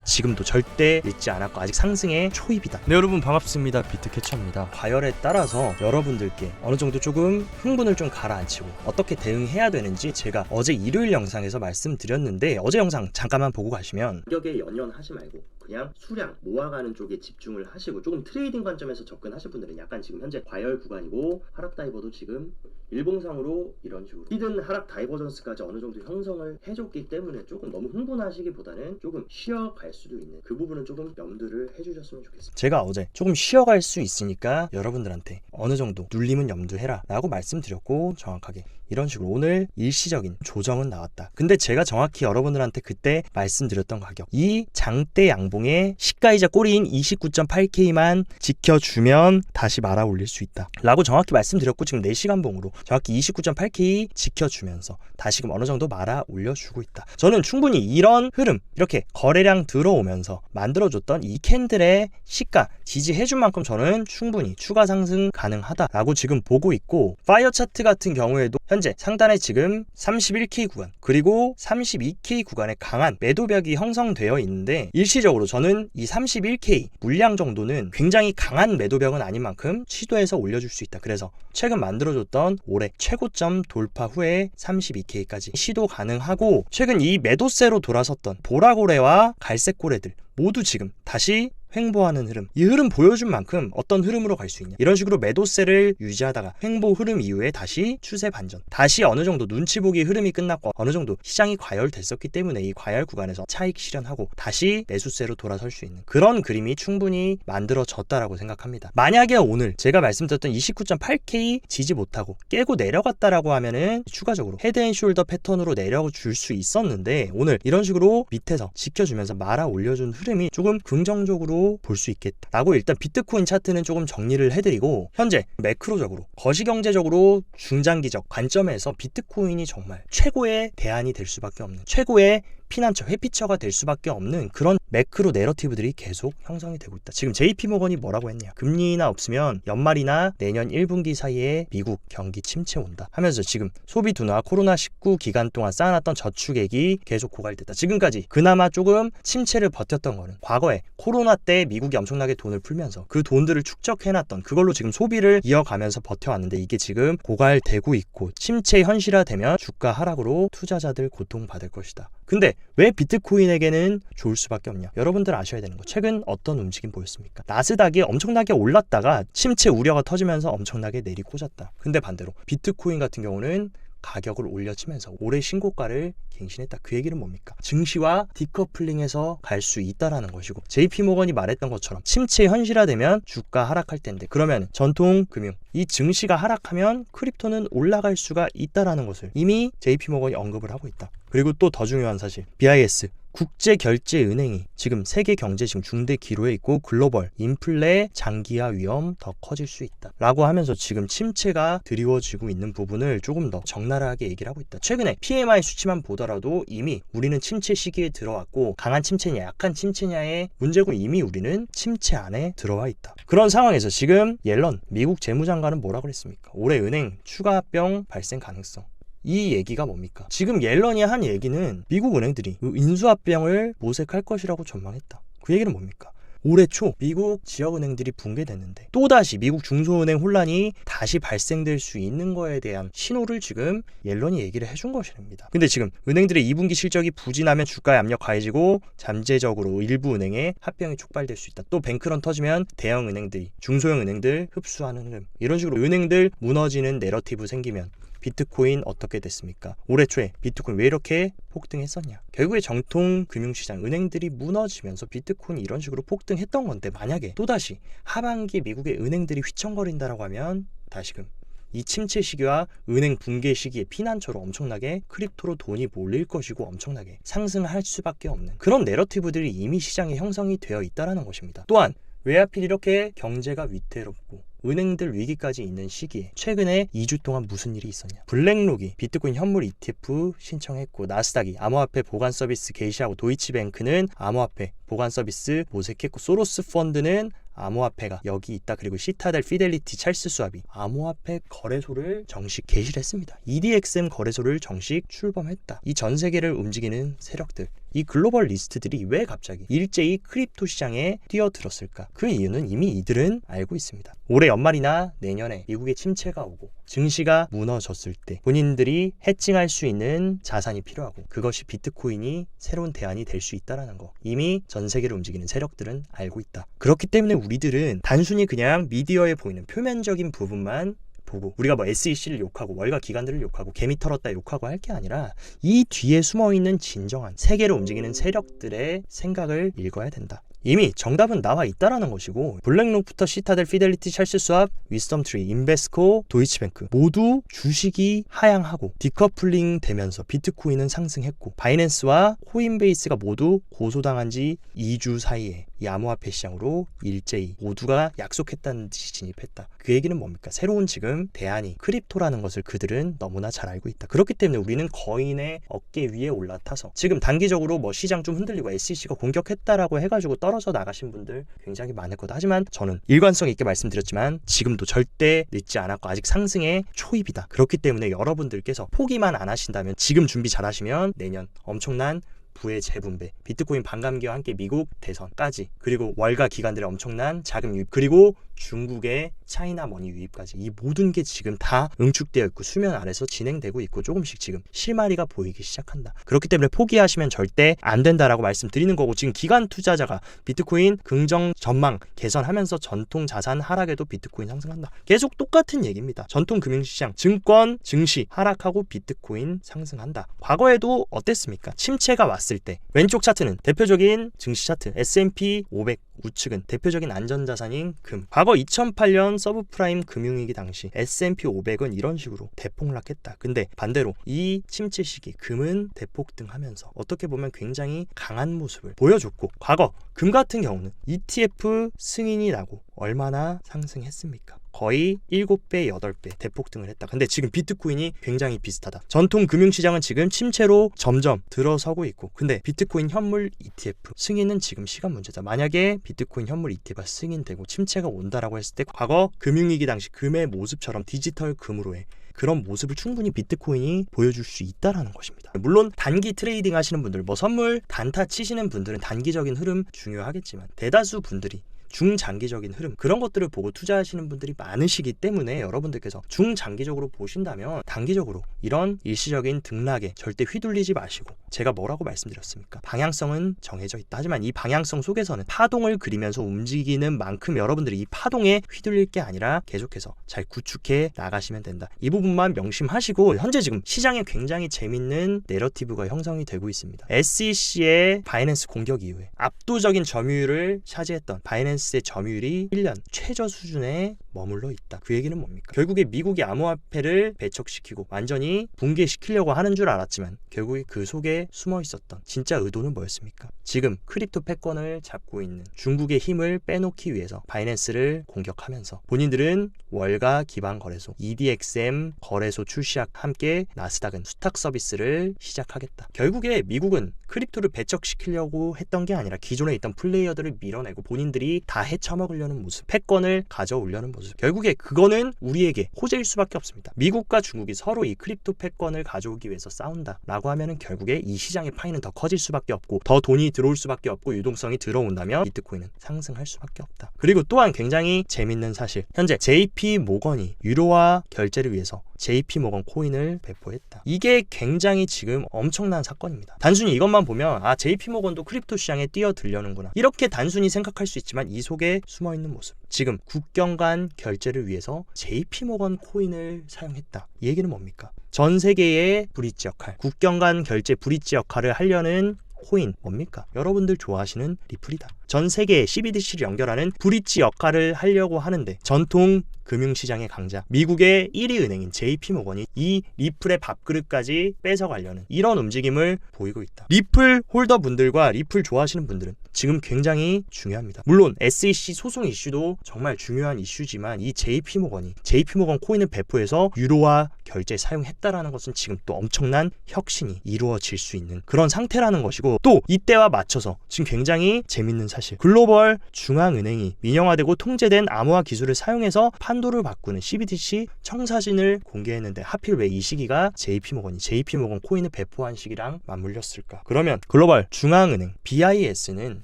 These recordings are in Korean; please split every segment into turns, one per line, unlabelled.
지금도 절대 잊지 않았고 아직 상승의 초입이다. 네, 여러분 반갑습니다. 비트캐쳐입니다. 과열에 따라서 여러분들께 어느 정도 조금 흥분을 좀 가라앉히고 어떻게 대응해야 되는지 제가 어제 일요일 영상에서 말씀드렸는데, 어제 영상 잠깐만 보고 가시면 가격에 연연하지 말고 그냥 수량 모아가는 쪽에 집중을 하시고, 조금 트레이딩 관점에서 접근하실 분들은 약간 지금 현재 과열 구간이고, 하락 다이버도 지금 일봉상으로 이런 식으로 히든 하락 다이버전스까지 어느 정도 형성을 해줬기 때문에 조금 너무 흥분하시기보다는 조금 쉬어갈 수도 있는 그 부분은 조금 염두를 해주셨으면 좋겠습니다. 제가 어제 조금 쉬어갈 수 있으니까 여러분들한테 어느 정도 눌림은 염두해라 라고 말씀드렸고, 정확하게 이런 식으로 오늘 일시적인 조정은 나왔다. 근데 제가 정확히 여러분들한테 그때 말씀드렸던 가격, 이 장대 양봉의 시가이자 꼬리인 29.8K만 지켜주면 다시 말아 올릴 수 있다 라고 정확히 말씀드렸고, 지금 4시간 봉으로 정확히 29.8K 지켜주면서 다시금 어느 정도 말아 올려주고 있다. 저는 충분히 이런 흐름, 이렇게 거래량 들어오면서 만들어줬던 이 캔들의 시가 지지해준 만큼 저는 충분히 추가 상승 가능하다라고 지금 보고 있고, 파이어 차트 같은 경우에도 현재 상단에 지금 31K 구간 그리고 32K 구간에 강한 매도벽이 형성되어 있는데, 일시적으로 저는 이 31K 물량 정도는 굉장히 강한 매도벽은 아닌 만큼 시도해서 올려줄 수 있다. 그래서 최근 만들어줬던 올해 최고점 돌파 후에 32K까지 시도 가능하고, 최근 이 매도세로 돌아섰던 보라고래와 갈색고래들 모두 지금 다시 횡보하는 흐름, 이 흐름 보여준 만큼 어떤 흐름으로 갈 수 있냐, 이런 식으로 매도세를 유지하다가 횡보 흐름 이후에 다시 추세 반전, 다시 어느 정도 눈치 보기 흐름이 끝났고 어느 정도 시장이 과열됐었기 때문에 이 과열 구간에서 차익 실현하고 다시 매수세로 돌아설 수 있는 그런 그림이 충분히 만들어졌다라고 생각합니다. 만약에 오늘 제가 말씀드렸던 29.8K 지지 못하고 깨고 내려갔다라고 하면은 추가적으로 헤드앤숄더 패턴으로 내려줄 수 있었는데, 오늘 이런 식으로 밑에서 지켜주면서 말아 올려준 흐름이 조금 긍정적으로 볼 수 있겠다라고, 일단 비트코인 차트는 조금 정리를 해드리고, 현재 매크로적으로 거시경제적으로 중장기적 관점에서 비트코인이 정말 최고의 대안이 될 수밖에 없는, 최고의 피난처, 회피처가 될 수밖에 없는 그런 매크로 내러티브들이 계속 형성이 되고 있다. 지금 JP모건이 뭐라고 했냐, 금리 인하 없으면 연말이나 내년 1분기 사이에 미국 경기 침체 온다 하면서 지금 소비 둔화, 코로나19 기간 동안 쌓아놨던 저축액이 계속 고갈됐다. 지금까지 그나마 조금 침체를 버텼던 거는 과거에 코로나 때 미국이 엄청나게 돈을 풀면서 그 돈들을 축적해놨던 그걸로 지금 소비를 이어가면서 버텨왔는데, 이게 지금 고갈되고 있고 침체 현실화되면 주가 하락으로 투자자들 고통받을 것이다. 근데 왜 비트코인에게는 좋을 수밖에 없냐? 여러분들 아셔야 되는 거, 최근 어떤 움직임 보였습니까? 나스닥이 엄청나게 올랐다가 침체 우려가 터지면서 엄청나게 내리꽂았다. 근데 반대로 비트코인 같은 경우는 가격을 올려치면서 올해 신고가를 갱신했다. 그 얘기는 뭡니까? 증시와 디커플링해서 갈 수 있다라는 것이고, JP모건이 말했던 것처럼 침체 현실화되면 주가 하락할 텐데, 그러면 전통 금융, 이 증시가 하락하면 크립토는 올라갈 수가 있다라는 것을 이미 JP모건이 언급을 하고 있다. 그리고 또 더 중요한 사실, BIS 국제결제은행이 지금 세계 경제 지금 중대 기로에 있고 글로벌 인플레 장기화 위험 더 커질 수 있다 라고 하면서 지금 침체가 드리워지고 있는 부분을 조금 더 적나라하게 얘기를 하고 있다. 최근에 PMI 수치만 보더라도 이미 우리는 침체 시기에 들어왔고, 강한 침체냐 약한 침체냐의 문제고 이미 우리는 침체 안에 들어와 있다. 그런 상황에서 지금 옐런 미국 재무장관은 뭐라 그랬습니까? 올해 은행 추가 합병 발생 가능성, 이 얘기가 뭡니까? 지금 옐런이 한 얘기는 미국 은행들이 인수합병을 모색할 것이라고 전망했다. 그 얘기는 뭡니까? 올해 초 미국 지역은행들이 붕괴됐는데 또다시 미국 중소은행 혼란이 다시 발생될 수 있는 거에 대한 신호를 지금 옐런이 얘기를 해준 것입니다. 근데 지금 은행들의 2분기 실적이 부진하면 주가에 압력 가해지고 잠재적으로 일부 은행의 합병이 촉발될 수 있다. 또 뱅크런 터지면 대형 은행들이 중소형 은행들 흡수하는 흐름, 이런 식으로 은행들 무너지는 내러티브 생기면 비트코인 어떻게 됐습니까? 올해 초에 비트코인 왜 이렇게 폭등했었냐? 결국에 정통 금융시장 은행들이 무너지면서 비트코인이 이런 식으로 폭등했던 건데, 만약에 또다시 하반기에 미국의 은행들이 휘청거린다라고 하면 다시금 이 침체 시기와 은행 붕괴 시기의 피난처로 엄청나게 크립토로 돈이 몰릴 것이고 엄청나게 상승할 수밖에 없는 그런 내러티브들이 이미 시장에 형성이 되어 있다는 것입니다. 또한 왜 하필 이렇게 경제가 위태롭고 은행들 위기까지 있는 시기에 최근에 2주 동안 무슨 일이 있었냐? 블랙록이 비트코인 현물 ETF 신청했고, 나스닥이 암호화폐 보관 서비스 개시하고, 도이치뱅크는 암호화폐 보관 서비스 모색했고, 소로스 펀드는 암호화폐가 여기 있다. 그리고 시타델, 피델리티, 찰스 수압이 암호화폐 거래소를 정식 개시를 했습니다. EDXM 거래소를 정식 출범했다. 이 전 세계를 움직이는 세력들, 이 글로벌 리스트들이 왜 갑자기 일제히 크립토 시장에 뛰어들었을까? 그 이유는 이미 이들은 알고 있습니다. 올해 연말이나 내년에 미국의 침체가 오고 증시가 무너졌을 때 본인들이 해칭할 수 있는 자산이 필요하고 그것이 비트코인이 새로운 대안이 될 수 있다는 거 이미 전 세계를 움직이는 세력들은 알고 있다. 그렇기 때문에 우리들은 단순히 그냥 미디어에 보이는 표면적인 부분만 보고 우리가 뭐 SEC를 욕하고 월가 기관들을 욕하고 개미 털었다 욕하고 할 게 아니라 이 뒤에 숨어있는 진정한 세계를 움직이는 세력들의 생각을 읽어야 된다. 이미 정답은 나와 있다라는 것이고 블랙록부터 시타델, 피델리티, 찰스 스왑, 위스덤트리, 인베스코, 도이치뱅크 모두 주식이 하향하고 디커플링 되면서 비트코인은 상승했고 바이낸스와 코인베이스가 모두 고소당한 지 2주 사이에 이 암호화폐 시장으로 일제히 모두가 약속했다는 듯이 진입했다. 그 얘기는 뭡니까? 새로운 지금 대안이 크립토라는 것을 그들은 너무나 잘 알고 있다. 그렇기 때문에 우리는 거인의 어깨 위에 올라타서 지금 단기적으로 뭐 시장 좀 흔들리고 SEC가 공격했다라고 해가지고 떨어져 나가신 분들 굉장히 많을 거다. 하지만 저는 일관성 있게 말씀드렸지만 지금도 절대 늦지 않았고 아직 상승의 초입이다. 그렇기 때문에 여러분들께서 포기만 안 하신다면 지금 준비 잘 하시면 내년 엄청난 부의 재분배, 비트코인 반감기와 함께 미국 대선까지 그리고 월가 기관들의 엄청난 자금 유입 그리고 중국의 차이나 머니 유입까지 이 모든 게 지금 다 응축되어 있고 수면 아래서 진행되고 있고 조금씩 지금 실마리가 보이기 시작한다. 그렇기 때문에 포기하시면 절대 안 된다라고 말씀드리는 거고 지금 기관 투자자가 비트코인 긍정 전망 개선하면서 전통 자산 하락에도 비트코인 상승한다. 계속 똑같은 얘기입니다. 전통 금융시장, 증권, 증시 하락하고 비트코인 상승한다. 과거에도 어땠습니까? 침체가 왔을 때 왼쪽 차트는 대표적인 증시 차트 S&P 500 우측은 대표적인 안전자산인 금. 과거 2008년 서브프라임 금융위기 당시 S&P 500은 이런 식으로 대폭락했다. 근데 반대로 이 침체 시기 금은 대폭등하면서 어떻게 보면 굉장히 강한 모습을 보여줬고 과거 금 같은 경우는 ETF 승인이 나고 얼마나 상승했습니까? 거의 7배, 8배 대폭등을 했다. 근데 지금 비트코인이 굉장히 비슷하다. 전통 금융시장은 지금 침체로 점점 들어서고 있고 근데 비트코인 현물 ETF 승인은 지금 시간 문제다. 만약에 비트코인 현물 ETF가 승인되고 침체가 온다라고 했을 때 과거 금융위기 당시 금의 모습처럼 디지털 금으로의 그런 모습을 충분히 비트코인이 보여줄 수 있다라는 것입니다. 물론 단기 트레이딩 하시는 분들 뭐 선물 단타 치시는 분들은 단기적인 흐름 중요하겠지만 대다수 분들이 중장기적인 흐름 그런 것들을 보고 투자하시는 분들이 많으시기 때문에 여러분들께서 중장기적으로 보신다면 단기적으로 이런 일시적인 등락에 절대 휘둘리지 마시고 제가 뭐라고 말씀드렸습니까? 방향성은 정해져 있다. 하지만 이 방향성 속에서는 파동을 그리면서 움직이는 만큼 여러분들이 이 파동에 휘둘릴 게 아니라 계속해서 잘 구축해 나가시면 된다. 이 부분만 명심하시고 현재 지금 시장에 굉장히 재밌는 내러티브가 형성이 되고 있습니다. SEC의 바이낸스 공격 이후에 압도적인 점유율을 차지했던 바이낸스의 점유율이 1년 최저 수준에 머물러 있다. 그 얘기는 뭡니까? 결국에 미국이 암호화폐를 배척시키고 완전히 붕괴시키려고 하는 줄 알았지만 결국에 그 속에 숨어 있었던 진짜 의도는 뭐였습니까? 지금 크립토 패권을 잡고 있는 중국의 힘을 빼놓기 위해서 바이낸스를 공격하면서 본인들은 월가 기반 거래소 EDXM 거래소 출시와 함께 나스닥은 수탁 서비스를 시작하겠다. 결국에 미국은 크립토를 배척시키려고 했던 게 아니라 기존에 있던 플레이어들을 밀어내고 본인들이 다 헤쳐먹으려는 모습, 패권을 가져오려는 모습. 결국에 그거는 우리에게 호재일 수밖에 없습니다. 미국과 중국이 서로 이 크립토 패권을 가져오기 위해서 싸운다라고 하면은 결국에 이 시장의 파이는 더 커질 수밖에 없고 더 돈이 들어올 수밖에 없고 유동성이 들어온다면 비트코인은 상승할 수밖에 없다. 그리고 또한 굉장히 재밌는 사실, 현재 JP 모건이 유로화 결제를 위해서 JP 모건 코인을 배포했다. 이게 굉장히 지금 엄청난 사건입니다. 단순히 이것만 보면 아 JP 모건도 크립토 시장에 뛰어들려는구나 이렇게 단순히 생각할 수 있지만 이 속에 숨어있는 모습, 지금 국경 간 결제를 위해서 JP 모건 코인을 사용했다. 이 얘기는 뭡니까? 전 세계의 브릿지 역할, 국경 간 결제 브릿지 역할을 하려는 코인 뭡니까? 여러분들 좋아하시는 리플이다. 전 세계의 CBDC를 연결하는 브릿지 역할을 하려고 하는데 전통 금융시장의 강자 미국의 1위 은행인 JP모건이 이 리플의 밥그릇까지 뺏어가려는 이런 움직임을 보이고 있다. 리플 홀더분들과 리플 좋아하시는 분들은 지금 굉장히 중요합니다. 물론 SEC 소송 이슈도 정말 중요한 이슈지만 이 JP모건 코인을 배포해서 유로화 결제 사용했다라는 것은 지금 또 엄청난 혁신이 이루어질 수 있는 그런 상태라는 것이고 또 이때와 맞춰서 지금 굉장히 재밌는 사실 사실. 글로벌 중앙은행이 민영화되고 통제된 암호화 기술을 사용해서 판도를 바꾸는 CBDC 청사진을 공개했는데 하필 왜 이 시기가 JP모건 코인을 배포한 시기랑 맞물렸을까? 그러면 글로벌 중앙은행 BIS는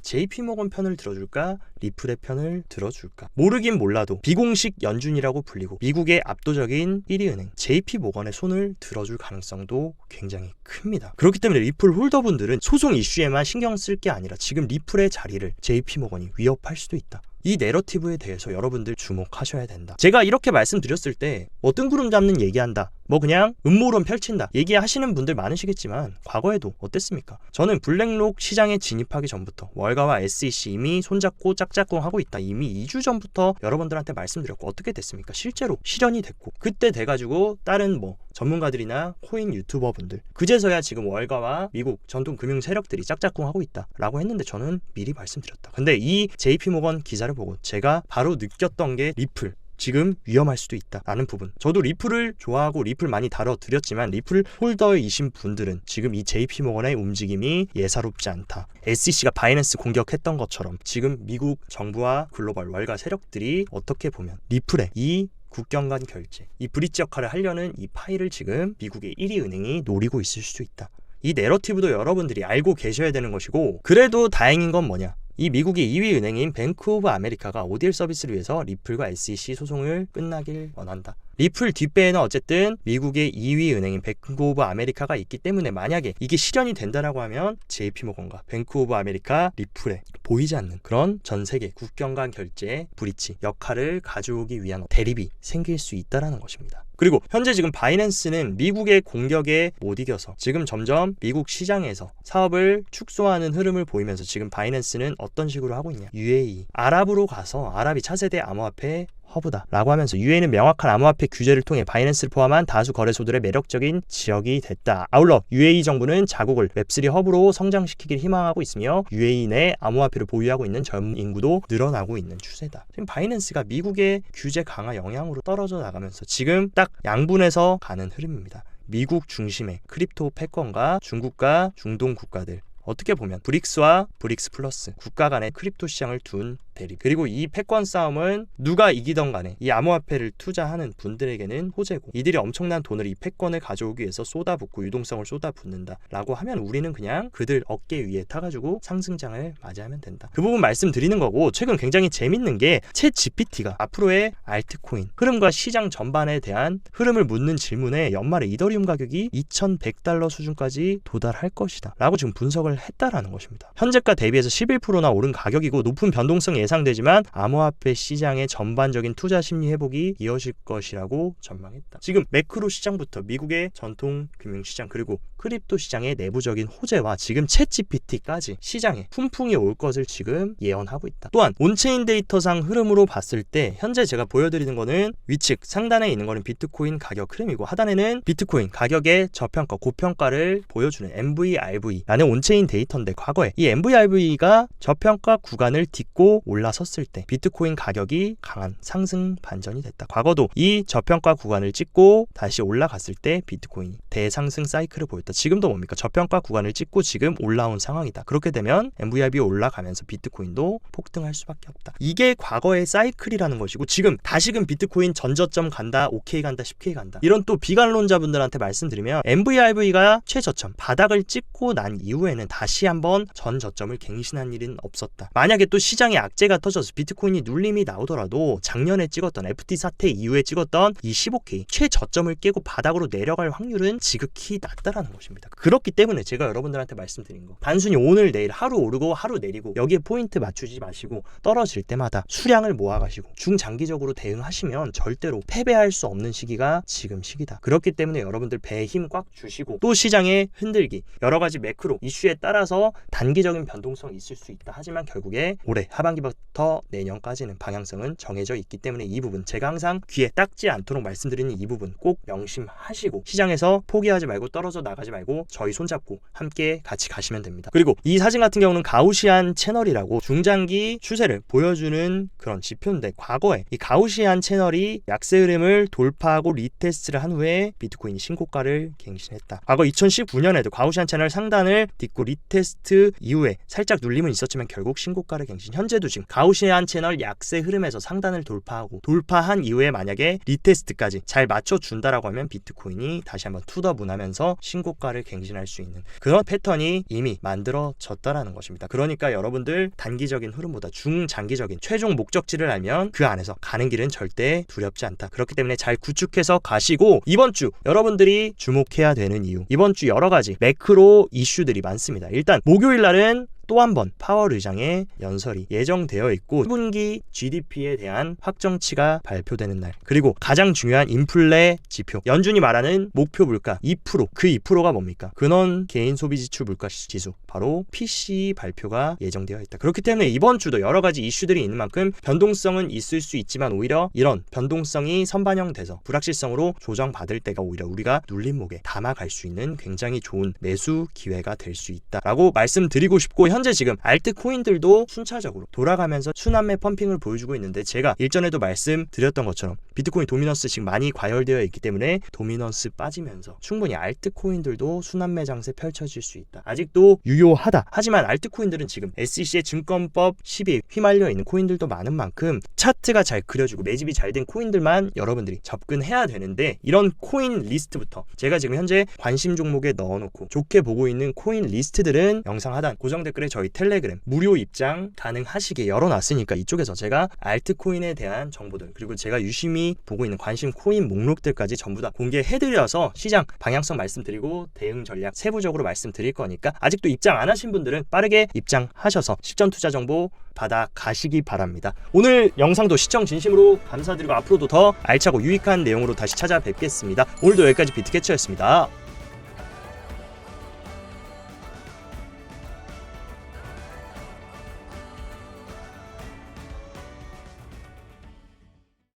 JP모건 편을 들어줄까? 리플의 편을 들어줄까? 모르긴 몰라도 비공식 연준이라고 불리고 미국의 압도적인 1위 은행 JP모건의 손을 들어줄 가능성도 굉장히 큽니다. 그렇기 때문에 리플 홀더분들은 소송 이슈에만 신경 쓸 게 아니라 지금 리플의 자리를 JP모건이 위협할 수도 있다. 이 내러티브에 대해서 여러분들 주목하셔야 된다. 제가 이렇게 말씀드렸을 때 뜬구름 잡는 얘기한다, 그냥 음모론 펼친다 얘기하시는 분들 많으시겠지만 과거에도 어땠습니까? 저는 블랙록 시장에 진입하기 전부터 월가와 SEC 이미 손잡고 짝짝꿍 하고 있다, 이미 2주 전부터 여러분들한테 말씀드렸고 어떻게 됐습니까? 실제로 실현이 됐고, 그때 돼가지고 다른 전문가들이나 코인 유튜버분들 그제서야 지금 월가와 미국 전통 금융 세력들이 짝짝꿍 하고 있다 라고 했는데 저는 미리 말씀드렸다. 근데 이 JP모건 기사를 보고 제가 바로 느꼈던 게 리플 지금 위험할 수도 있다 라는 부분. 저도 리플을 좋아하고 리플 많이 다뤄드렸지만 리플 홀더이신 분들은 지금 이 JP모건의 움직임이 예사롭지 않다. SEC가 바이낸스 공격했던 것처럼 지금 미국 정부와 글로벌 월가 세력들이 어떻게 보면 리플의 이 국경 간 결제, 이 브릿지 역할을 하려는 이 파일을 지금 미국의 1위 은행이 노리고 있을 수도 있다. 이 내러티브도 여러분들이 알고 계셔야 되는 것이고, 그래도 다행인 건 뭐냐? 이 미국의 2위 은행인 뱅크 오브 아메리카가 ODL 서비스를 위해서 리플과 SEC 소송을 끝나길 원한다. 리플 뒷배에는 어쨌든 미국의 2위 은행인 뱅크 오브 아메리카가 있기 때문에 만약에 이게 실현이 된다라고 하면 JP모건과 뱅크 오브 아메리카, 리플에 보이지 않는 그런 전 세계 국경 간 결제 브릿지 역할을 가져오기 위한 대립이 생길 수 있다라는 것입니다. 그리고 현재 지금 바이낸스는 미국의 공격에 못 이겨서 지금 점점 미국 시장에서 사업을 축소하는 흐름을 보이면서 지금 바이낸스는 어떤 식으로 하고 있냐? UAE, 아랍으로 가서 아랍이 차세대 암호화폐 허브다 라고 하면서 UAE는 명확한 암호화폐 규제를 통해 바이낸스를 포함한 다수 거래소들의 매력적인 지역이 됐다. 아울러 UAE 정부는 자국을 웹3 허브로 성장시키길 희망하고 있으며 UAE 내 암호화폐를 보유하고 있는 전 인구도 늘어나고 있는 추세다. 지금 바이낸스가 미국의 규제 강화 영향으로 떨어져 나가면서 지금 딱 양분해서 가는 흐름입니다. 미국 중심의 크립토 패권과 중국과 중동 국가들, 어떻게 보면 브릭스와 브릭스 플러스 국가 간의 크립토 시장을 둔 대립, 그리고 이 패권 싸움은 누가 이기던 간에 이 암호화폐를 투자하는 분들에게는 호재고, 이들이 엄청난 돈을 이 패권을 가져오기 위해서 쏟아붓고 유동성을 쏟아붓는다 라고 하면 우리는 그냥 그들 어깨 위에 타가지고 상승장을 맞이하면 된다. 그 부분 말씀드리는 거고, 최근 굉장히 재밌는 게 챗 GPT가 앞으로의 알트코인 흐름과 시장 전반에 대한 흐름을 묻는 질문에 연말에 이더리움 가격이 $2100 수준까지 도달할 것이다 라고 지금 분석을 했다라는 것입니다. 현재가 대비해서 11%나 오른 가격이고 높은 변동성이 예상되지만 암호화폐 시장의 전반적인 투자 심리 회복이 이어질 것이라고 전망했다. 지금 매크로 시장부터 미국의 전통 금융시장 그리고 크립토 시장의 내부적인 호재와 지금 챗 GPT까지 시장에 훈풍이 올 것을 지금 예언하고 있다. 또한 온체인 데이터상 흐름으로 봤을 때 현재 제가 보여드리는 거는 위측 상단에 있는 거는 비트코인 가격 흐름이고, 하단에는 비트코인 가격의 저평가 고평가를 보여주는 MVRV라는 온체인 데이터인데, 과거에 이 MVRV가 저평가 구간을 딛고 올라섰을 때 비트코인 가격이 강한 상승 반전이 됐다. 과거도 이 저평가 구간을 찍고 다시 올라갔을 때 비트코인이 대상승 사이클을 보였다. 지금도 뭡니까? 저평가 구간을 찍고 지금 올라온 상황이다. 그렇게 되면 MVRV 올라가면서 비트코인도 폭등할 수밖에 없다. 이게 과거의 사이클이라는 것이고, 지금 다시금 비트코인 전저점 간다, OK 간다, 10K 간다, 이런 또 비관론자분들한테 말씀드리면 MVRV가 최저점 바닥을 찍고 난 이후에는 다시 한번 전 저점을 갱신한 일은 없었다. 만약에 또 시장에 악재가 터져서 비트코인이 눌림이 나오더라도 작년에 찍었던 FT 사태 이후에 찍었던 이 15K 최저점을 깨고 바닥으로 내려갈 확률은 지극히 낮다라는 것입니다. 그렇기 때문에 제가 여러분들한테 말씀드린 거, 단순히 오늘 내일 하루 오르고 하루 내리고 여기에 포인트 맞추지 마시고 떨어질 때마다 수량을 모아가시고 중장기적으로 대응하시면 절대로 패배할 수 없는 시기가 지금 시기다. 그렇기 때문에 여러분들 배에 힘 꽉 주시고, 또 시장의 흔들기 여러 가지 매크로 이슈에 따라서 단기적인 변동성이 있을 수 있다. 하지만 결국에 올해 하반기부터 내년까지는 방향성은 정해져 있기 때문에 이 부분 제가 항상 귀에 닦지 않도록 말씀드리는 이 부분 꼭 명심하시고 시장에서 포기하지 말고 떨어져 나가시 하지 말고 저희 손잡고 함께 같이 가시면 됩니다. 그리고 이 사진 같은 경우는 가우시안 채널이라고 중장기 추세를 보여주는 그런 지표인데, 과거에 이 가우시안 채널이 약세 흐름을 돌파하고 리테스트를 한 후에 비트코인이 신고가를 갱신했다. 과거 2019년에도 가우시안 채널 상단을 딛고 리테스트 이후에 살짝 눌림은 있었지만 결국 신고가를 갱신. 현재도 지금 가우시안 채널 약세 흐름에서 상단을 돌파한 이후에 만약에 리테스트까지 잘 맞춰준다라고 하면 비트코인이 다시 한번 투더문하면서 신고가를 갱신할 수 있는 그런 패턴이 이미 만들어졌다라는 것입니다. 그러니까 여러분들 단기적인 흐름보다 중장기적인 최종 목적지를 알면 그 안에서 가는 길은 절대 두렵지 않다. 그렇기 때문에 잘 구축해서 가시고, 이번 주 여러분들이 주목해야 되는 이유, 이번 주 여러 가지 매크로 이슈들이 많습니다. 일단 목요일 날은 또 한 번 파월 의장의 연설이 예정되어 있고 1분기 GDP에 대한 확정치가 발표되는 날, 그리고 가장 중요한 인플레 지표, 연준이 말하는 목표 물가 2%, 그 2%가 뭡니까? 근원 개인 소비 지출 물가 지수, 바로 PCE 발표가 예정되어 있다. 그렇기 때문에 이번 주도 여러 가지 이슈들이 있는 만큼 변동성은 있을 수 있지만 오히려 이런 변동성이 선반영돼서 불확실성으로 조정받을 때가 오히려 우리가 눌림목에 담아갈 수 있는 굉장히 좋은 매수 기회가 될 수 있다라고 말씀드리고 싶고, 현재 지금 알트코인들도 순차적으로 돌아가면서 순환매 펌핑을 보여주고 있는데, 제가 일전에도 말씀드렸던 것처럼 비트코인 도미넌스 지금 많이 과열되어 있기 때문에 도미넌스 빠지면서 충분히 알트코인들도 순환매 장세 펼쳐질 수 있다. 아직도 유효하다. 하지만 알트코인들은 지금 SEC의 증권법 10에 휘말려 있는 코인들도 많은 만큼 차트가 잘 그려지고 매집이 잘 된 코인들만 여러분들이 접근해야 되는데, 이런 코인 리스트부터 제가 지금 현재 관심 종목에 넣어놓고 좋게 보고 있는 코인 리스트들은 영상 하단 고정 댓글에 저희 텔레그램 무료 입장 가능하시게 열어놨으니까 이쪽에서 제가 알트코인에 대한 정보들, 그리고 제가 유심히 보고 있는 관심 코인 목록들까지 전부 다 공개해드려서 시장 방향성 말씀드리고 대응 전략 세부적으로 말씀드릴 거니까, 아직도 입장 안 하신 분들은 빠르게 입장하셔서 실전 투자 정보 받아 가시기 바랍니다. 오늘 영상도 시청 진심으로 감사드리고 앞으로도 더 알차고 유익한 내용으로 다시 찾아뵙겠습니다. 오늘도 여기까지 비트캐쳐였습니다.